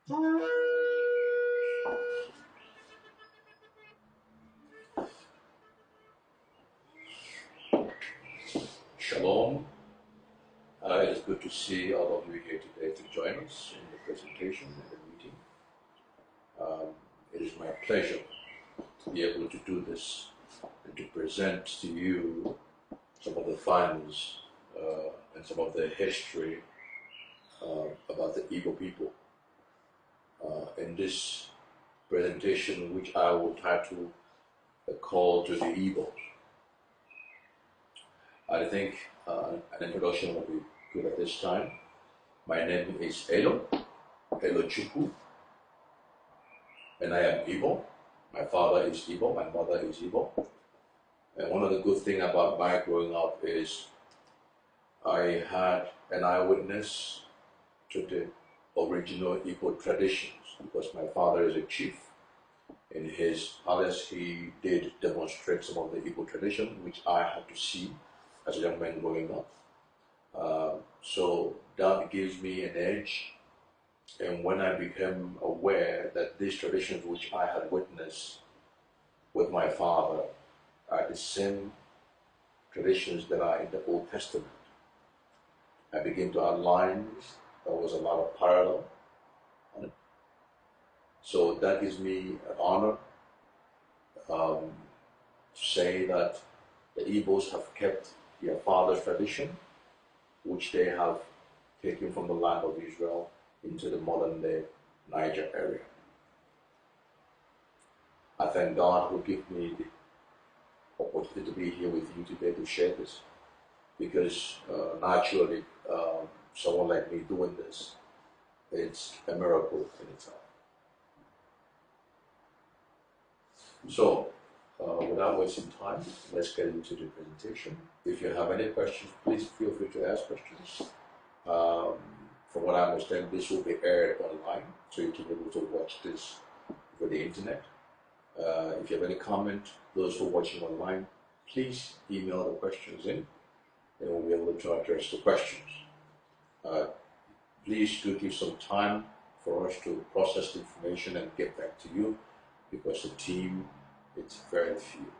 Shalom. It is good to see all of you here today to join us in the presentation and the meeting. It is my pleasure to be able to do this and to present to you some of the findings and some of the history about the Igbo people. In this presentation, which I will title A Call to the Igbos. I think an introduction will be good at this time. My name is Elo Chukwu, and I am Igbo. My father is Igbo, my mother is Igbo. And one of the good things about my growing up is I had an eyewitness to the original Igbo traditions, because my father is a chief. In his palace, he did demonstrate some of the Igbo tradition, which I had to see as a young man growing up. So that gives me an edge. And when I became aware that these traditions which I had witnessed with my father are the same traditions that are in the Old Testament, I began to outline this. There was a lot of parallel. So that gives me an honor to say that the Igbos have kept their father's tradition, which they have taken from the land of Israel into the modern day Niger area. I thank God who gave me the opportunity to be here with you today to share this, because naturally someone like me doing this, it's a miracle in itself. So, without wasting time, let's get into the presentation. If you have any questions, please feel free to ask questions. From what I understand, this will be aired online, so you can be able to watch this over the internet. If you have any comment, those who are watching online, please email the questions in, and we'll be able to address the questions. Please do give some time for us to process the information and get back to you, because the team, it's very few.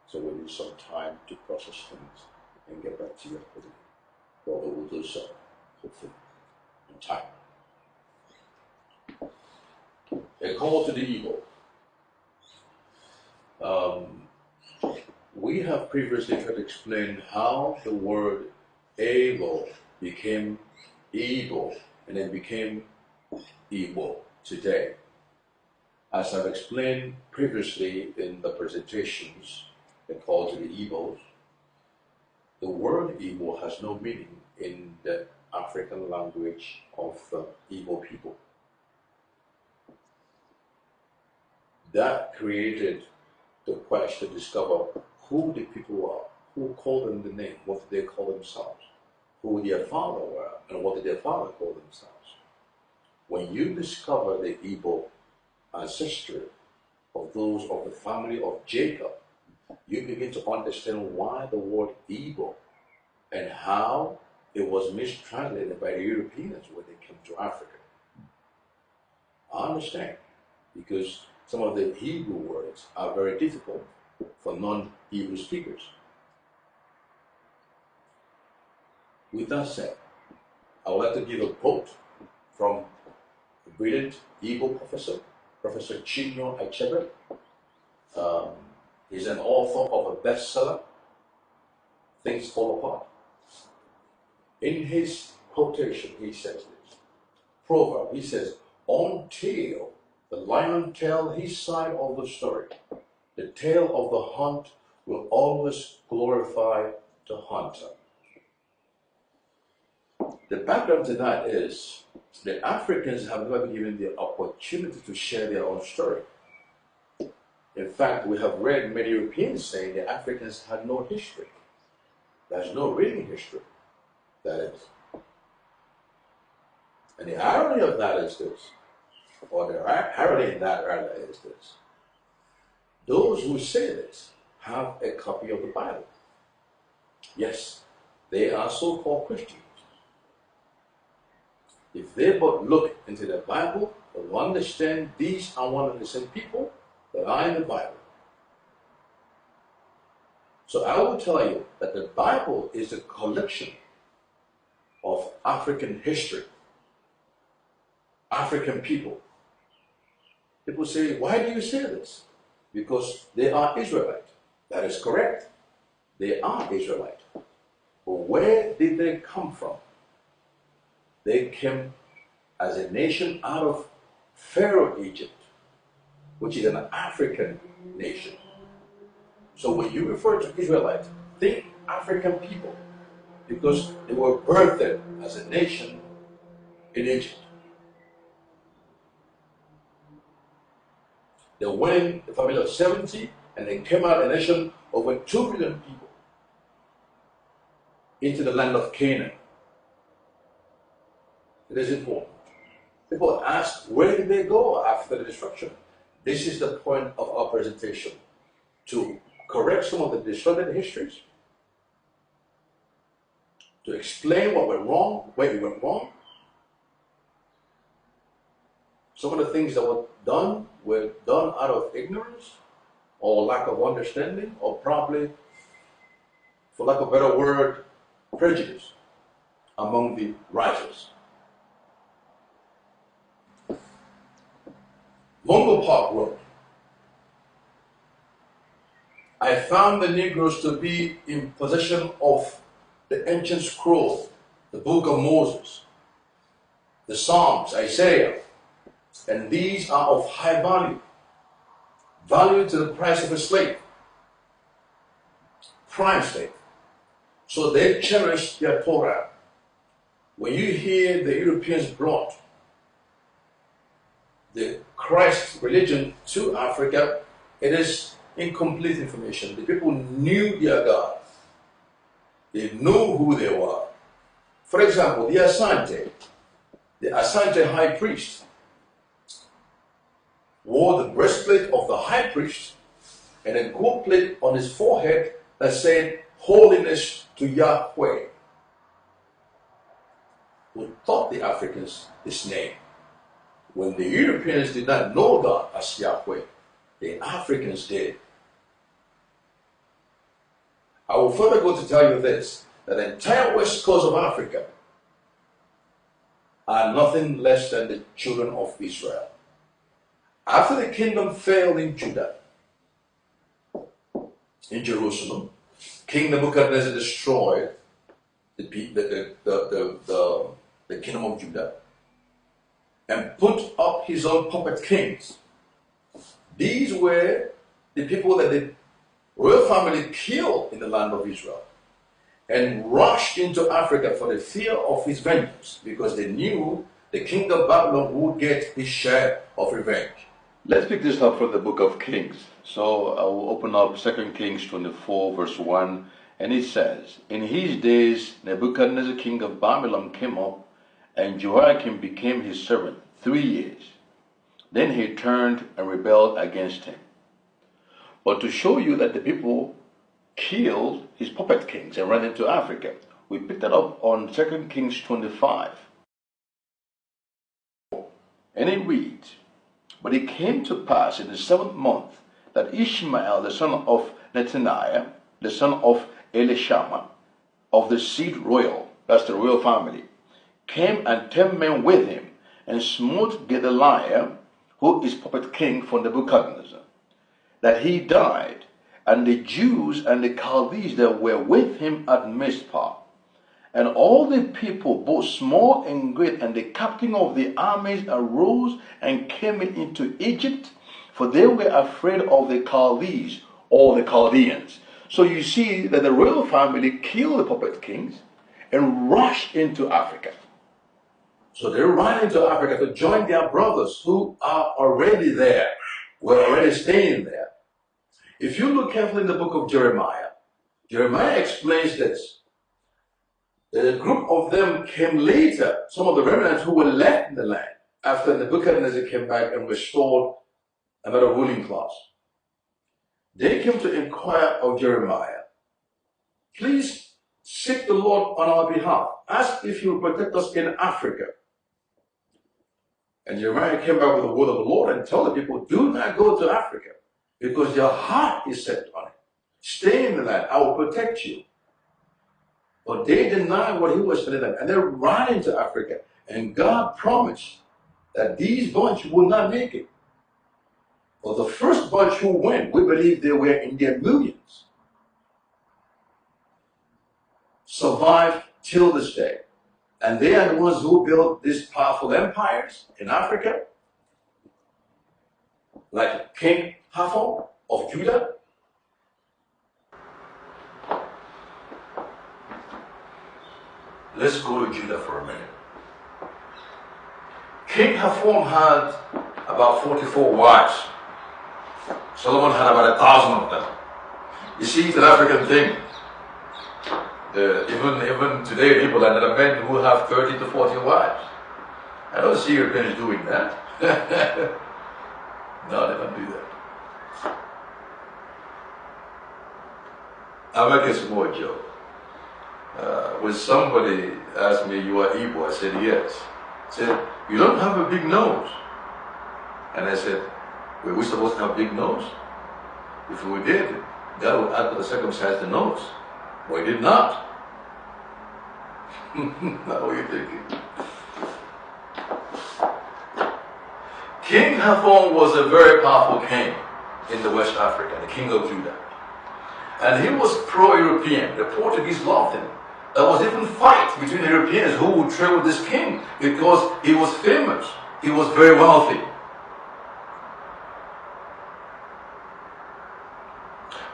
So we need some time to process things and get back to you accordingly. But we will do so, hopefully, in time. A call to the Igbo. We have previously tried to explain how the word Ego became Igbo and then became Igbo today. As I've explained previously in the presentations, the call to the Igbos, the word Igbo has no meaning in the African language of the Igbo people. That created the quest to discover who the people are, who called them the name, what did they call themselves, who their father were, and what did their father call themselves. When you discover the Igbo ancestry of those of the family of Jacob, you begin to understand why the word Igbo and how it was mistranslated by the Europeans when they came to Africa. I understand, because some of the Hebrew words are very difficult for non-Hebrew speakers. With that said, I would like to give a quote from a brilliant Igbo professor, Professor Chinyo Achebe. He's an author of a bestseller, Things Fall Apart. In his quotation, he says this, proverb, he says, until the lion tell his side of the story, the tale of the hunt will always glorify the hunter. The background to that is the Africans have never been given the opportunity to share their own story. In fact, we have read many Europeans saying the Africans had no history. There's no written history, that is. And the irony of that is this, or the irony in that rather is this. Those who say this have a copy of the Bible. Yes, they are so-called Christians. If they but look into the Bible, they will understand these are one and the same people that are in the Bible. So I will tell you that the Bible is a collection of African history, African people. People say, why do you say this? Because they are Israelite. That is correct. They are Israelite. But where did they come from? They came as a nation out of Pharaoh, Egypt, which is an African nation. So when you refer to Israelites, think African people, because they were birthed as a nation in Egypt. They went the family of 70, and they came out a nation of over 2 million people into the land of Canaan. It is important. People ask, where did they go after the destruction? This is the point of our presentation, to correct some of the distorted histories, to explain what went wrong, where it went wrong. Some of the things that were done out of ignorance or lack of understanding, or probably, for lack of a better word, prejudice among the writers. Mungo Park wrote, I found the Negroes to be in possession of the ancient scroll, the book of Moses, the Psalms, Isaiah, and these are of high value to the price of a slave, prime slave. So they cherish their Torah. When you hear the Europeans brought the Christ religion to Africa, it is incomplete information. The people knew their God. They knew who they were. For example, the Asante high priest wore the breastplate of the high priest and a gold plate on his forehead that said, Holiness to Yahweh. Who taught the Africans this name? When the Europeans did not know God as Yahweh, the Africans did. I will further go to tell you this, that the entire west coast of Africa are nothing less than the children of Israel. After the kingdom failed in Judah, in Jerusalem, King Nebuchadnezzar destroyed the kingdom of Judah and put up his own puppet kings. These were the people that the royal family killed in the land of Israel and rushed into Africa for the fear of his vengeance, because they knew the king of Babylon would get his share of revenge. Let's pick this up from the book of Kings. So I will open up 2 Kings 24 verse 1, and it says, In his days Nebuchadnezzar king of Babylon came up, and Jehoiakim became his servant 3 years. Then he turned and rebelled against him. But to show you that the people killed his puppet kings and ran into Africa, we picked that up on 2 Kings 25. And it reads, But it came to pass in the 7th month that Ishmael, the son of Nethaniah, the son of Elishama, of the seed royal, that's the royal family, came and 10 men with him, and smote Gedaliah, who is puppet king for Nebuchadnezzar, that he died, and the Jews and the Chaldees that were with him at Mizpah. And all the people, both small and great, and the captain of the armies arose and came into Egypt, for they were afraid of the Chaldees, or the Chaldeans. So you see that the royal family killed the puppet kings and rushed into Africa. So they ran into Africa to join their brothers who are already there, were already staying there. If you look carefully in the book of Jeremiah, Jeremiah explains this. A group of them came later, some of the remnants who were left in the land, after Nebuchadnezzar came back and restored another ruling class. They came to inquire of Jeremiah, Please seek the Lord on our behalf. Ask if he will protect us in Africa. And Jeremiah came back with the word of the Lord and told the people, do not go to Africa, because your heart is set on it. Stay in the land, I will protect you. But they denied what he was telling them, and they ran into Africa. And God promised that these bunch would not make it. But the first bunch who went, we believe they were in their millions, survived till this day. And they are the ones who built these powerful empires in Africa, like King Hafo of Judah. Let's go to Judah for a minute. King Hafo had about 44 wives. Solomon had about 1,000 of them. You see, it's an African thing. Even today, people are not men who have 30 to 40 wives. I don't see Europeans doing that. No, they don't do that. I'll make a small joke. When somebody asked me, you are Igbo? I said, yes. I said, you don't have a big nose. And I said, were we supposed to have a big nose? If we did, God would add to circumcise the nose. We did not. Now what are you thinking? King Hafon was a very powerful king in the West Africa, the king of Judah. And he was pro-European. The Portuguese loved him. There was even fight between the Europeans who would trade with this king because he was famous. He was very wealthy.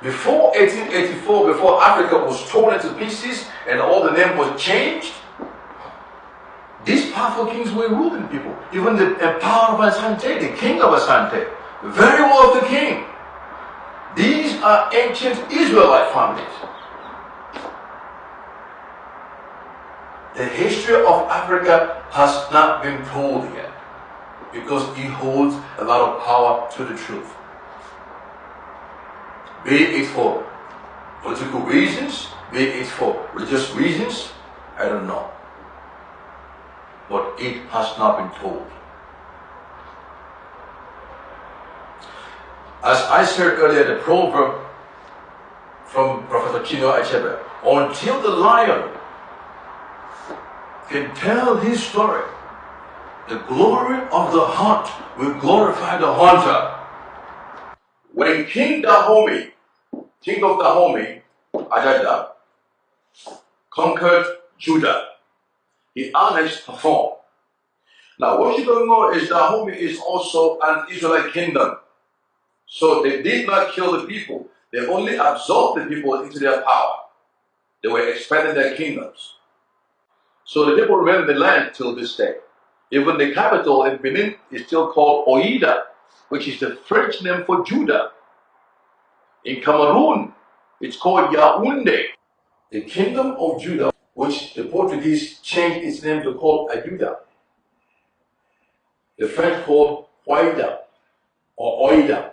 Before 1884, before Africa was torn into pieces and all the name was changed, these powerful kings were ruling people. Even the emperor of Asante, the king of Asante, very wealthy king. These are ancient Israelite families. The history of Africa has not been told yet because it holds a lot of power to the truth. Be it for political reasons, be it for religious reasons, I don't know. But it has not been told. As I said earlier, the proverb from Prophet Chino Achebe, until the lion can tell his story, the glory of the hunt will glorify the hunter. When King Dahomey, king of Dahomey, Ajada, conquered Judah, he annexed Hafon. Now what you don't know is Dahomey is also an Israelite kingdom. So they did not kill the people. They only absorbed the people into their power. They were expanding their kingdoms. So the people remain in the land till this day. Even the capital in Benin is still called Oida, which is the French name for Judah. In Cameroon, it's called Yaoundé. The kingdom of Judah, which the Portuguese changed its name to call Ayuda. The French called Oida or Oida.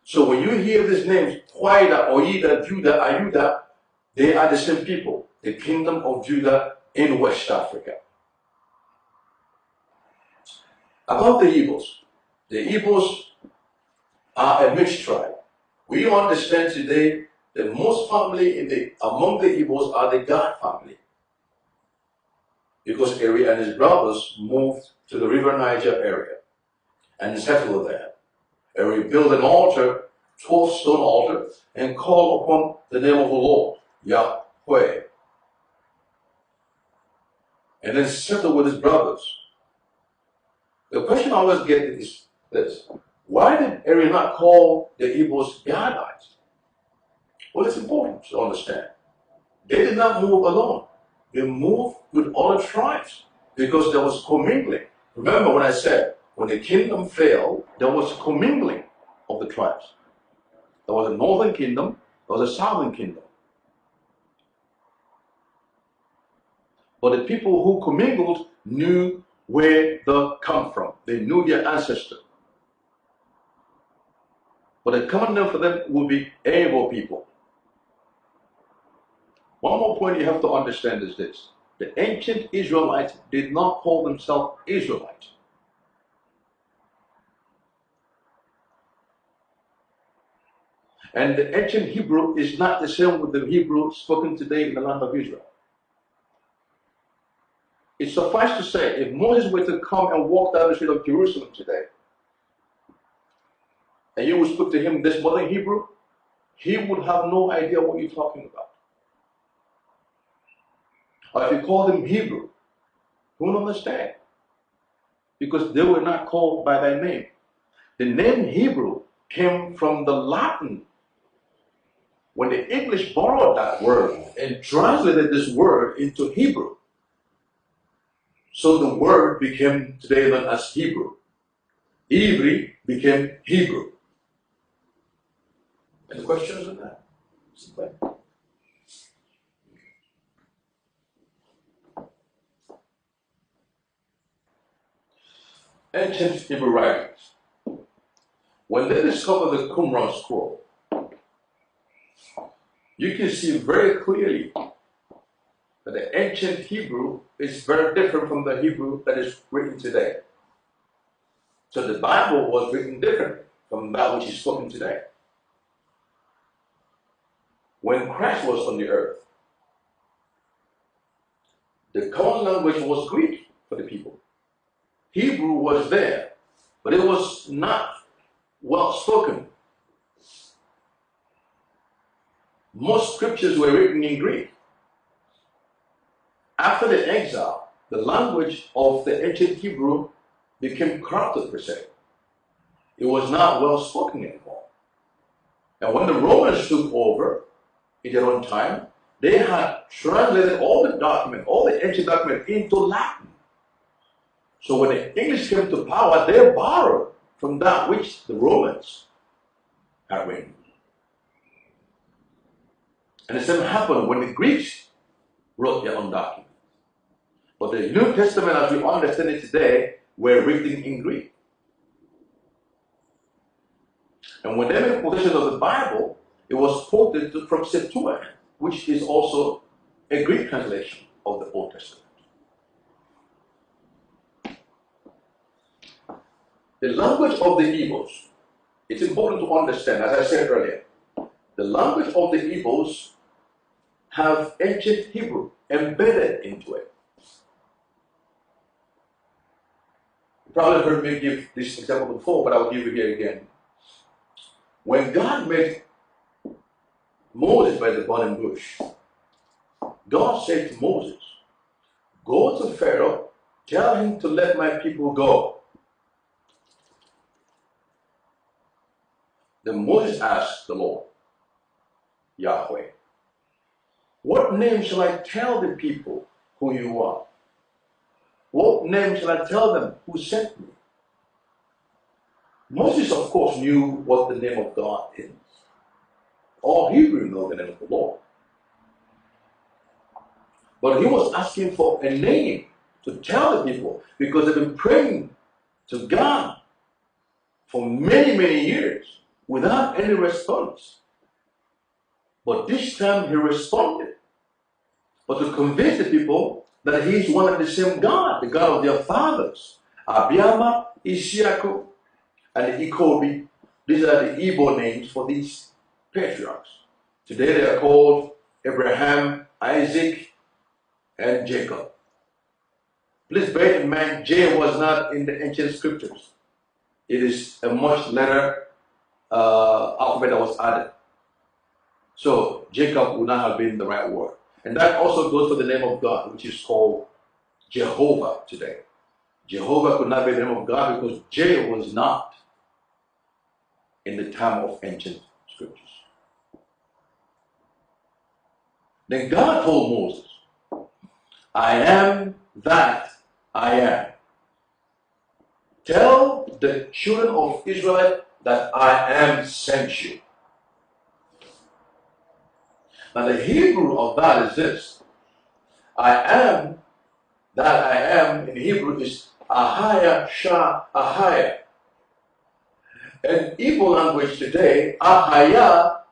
So when you hear these names, Oida, Oida, Judah, Ayuda, they are the same people. The kingdom of Judah in West Africa. About the Igbos. The Igbos are a mixed tribe. We understand today that most family among the Igbos are the God family. Because Eri and his brothers moved to the River Niger area and settled there. Eri built an altar, 12-stone altar, and called upon the name of the Lord, Yahweh. And then settled with his brothers. The question I always get is this: why did Eri not call the Igbos Gadites? Well, it's important to understand. They did not move alone. They moved with other tribes because there was commingling. Remember when I said, when the kingdom failed, there was commingling of the tribes. There was a northern kingdom, there was a southern kingdom. But the people who commingled knew where they come from. They knew their ancestor. But the common name for them would be Igbo people. One more point you have to understand is this. The ancient Israelites did not call themselves Israelites. And the ancient Hebrew is not the same with the Hebrew spoken today in the land of Israel. It suffices to say, if Moses were to come and walk down the street of Jerusalem today, and you would speak to him this modern Hebrew, he would have no idea what you're talking about. Or if you call him Hebrew, he won't understand. Because they were not called by their name. The name Hebrew came from the Latin. When the English borrowed that word and translated this word into Hebrew, so the word became today known as Hebrew. Ivri became Hebrew. Any questions on that? Ancient Hebrew writings. When they discovered the Qumran scroll, you can see very clearly that the ancient Hebrew is very different from the Hebrew that is written today. So the Bible was written different from that which is spoken today. When Christ was on the earth, the common language was Greek for the people. Hebrew was there, but it was not well spoken. Most scriptures were written in Greek. After the exile, the language of the ancient Hebrew became corrupted per se. It was not well spoken anymore. And when the Romans took over in their own time, they had translated all the ancient documents into Latin. So when the English came to power, they borrowed from that which the Romans had written. And the same happened when the Greeks wrote their own documents. But the New Testament, as we understand it today, were written in Greek. And when they made quotation of the Bible, it was quoted from Septuagint, which is also a Greek translation of the Old Testament. The language of the Igbos, it's important to understand, as I said earlier, the language of the Igbos have ancient Hebrew embedded into it. You probably heard me give this example before, but I'll give it here again. When God made Moses by the burning bush, God said to Moses, "Go to Pharaoh, tell him to let my people go." Then Moses asked the Lord, Yahweh, "What name shall I tell the people who you are? What name shall I tell them who sent me?" Moses, of course, knew what the name of God is. All Hebrew know the name of the Lord. But he was asking for a name to tell the people because they've been praying to God for many, many years without any response. But this time he responded. But to convince the people that he is one and the same God, the God of their fathers, Abiyama, Ishaku, and Ikobi. These are the Igbo names for these patriarchs. Today they are called Abraham, Isaac, and Jacob. Please bear in mind, J was not in the ancient scriptures. It is a much later alphabet that was added. So Jacob would not have been the right word. And that also goes for the name of God, which is called Jehovah today. Jehovah could not be the name of God because J was not in the time of ancient scriptures. Then God told Moses, "I am that I am. Tell the children of Israel that I am sent you." Now the Hebrew of that is this. I am that I am in Hebrew is Ahaya Shah Ahaya. In Igbo language today, Ahaya